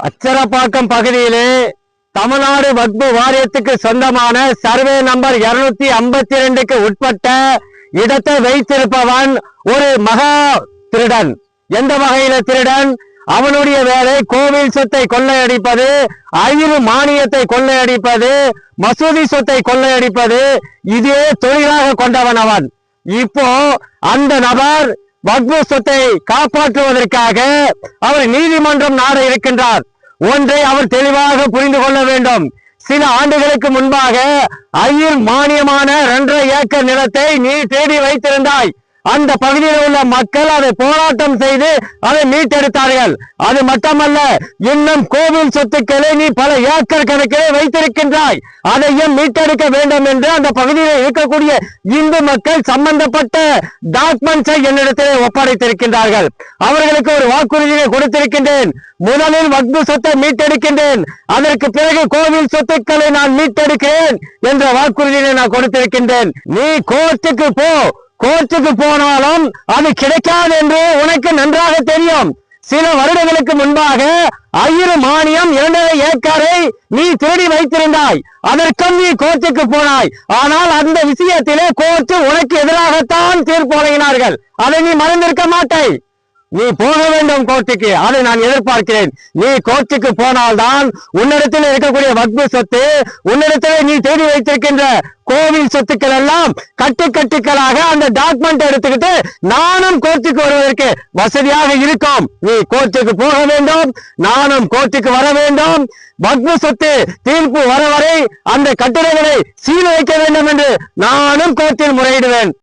அச்சரப்பாக்கம் பகுதியிலே தமிழ்நாடு வக்பு வாரியத்துக்கு சொந்தமான survey number 252க்கு உட்பட்ட இடத்தை வைத்திருப்பவன் ஒரு மகா திருடன். எந்த வகையில திருடன்? அவனுடைய வேலை கோவில் சொத்தை கொள்ளையடிப்பது, ஐரு மானியத்தை கொள்ளையடிப்பது, மசூதி சொத்தை கொள்ளையடிப்பது, இதே தொழிலாக கொண்டவன் அவன். இப்போ அந்த நபர் வக்பு சொத்தை காப்பாற்றுவதற்காக அவர் நீதிமன்றம் நாட இருக்கின்றார். ஒன்றை அவர் தெளிவாக புரிந்து கொள்ள வேண்டும். சில ஆண்டுகளுக்கு முன்பாக ஐயர் மானியமான 2.5 ஏக்கர் நிலத்தை நீ தேடி வைத்திருந்தாய். அந்த பகுதியில் உள்ள மக்கள் அதை போராட்டம் செய்து அதை மீட்டெடுத்தார்கள். அது மட்டுமல்ல, இன்னும் கோவில் சொத்துக்களை நீ பல ஏக்கர் கணக்கிலே வைத்திருக்கின்றாய். அதையும் மீட்டெடுக்க வேண்டும் என்று அந்த பகுதியில் இருக்கக்கூடிய இந்து மக்கள் சம்பந்தப்பட்ட டாக்குமெண்ட்ஸை என்னிடத்திலே ஒப்படைத்திருக்கின்றார்கள். அவர்களுக்கு ஒரு வாக்குறுதியை கொடுத்திருக்கின்றேன். முதலில் வக்பு சொத்தை மீட்டெடுக்கின்றேன், அதற்கு பிறகு கோவில் சொத்துக்களை நான் மீட்டெடுக்கிறேன் என்ற வாக்குறுதியை நான் கொடுத்திருக்கின்றேன். நீ கோர்ட்டுக்கு போ. கோர்ட்டுக்கு போனாலும் அது கிடைக்காது என்று உனக்கு நன்றாக தெரியும். சில வருடங்களுக்கு முன்பாக ஐரு மானியம் 2.5 ஏக்கரை நீ திருடி வைத்திருந்தாய். அதற்கும் நீ கோர்ட்டுக்கு போனாய். ஆனால் அந்த விஷயத்திலே கோர்ட்டு உனக்கு எதிராகத்தான் தீர்ப்பு வழங்கினார்கள். அதை நீ மறந்திருக்க மாட்டாய். நீ போக வேண்டும் கோர்ட்டுக்கு, அதை நான் எதிர்பார்க்கிறேன். நீ கோர்ட்டுக்கு போனால்தான் உன்னிடத்தில் இருக்கக்கூடிய வக்பு சொத்து, உன்னிடத்தில் நீ தேடி வைத்திருக்கின்ற கோவில் சொத்துக்கள் எல்லாம் கட்டுக்களாக அந்த டாக்குமெண்ட் எடுத்துக்கிட்டு நானும் கோர்ட்டுக்கு வருவதற்கு வசதியாக இருக்கும். நீ கோர்ட்டுக்கு போக வேண்டும், நானும் கோர்ட்டுக்கு வர வேண்டும். வக்பு சொத்து தீர்ப்பு வர வரை அந்த கட்டிடங்களை சீல் வைக்க வேண்டும் என்று நானும் கோர்ட்டில் முறையிடுவேன்.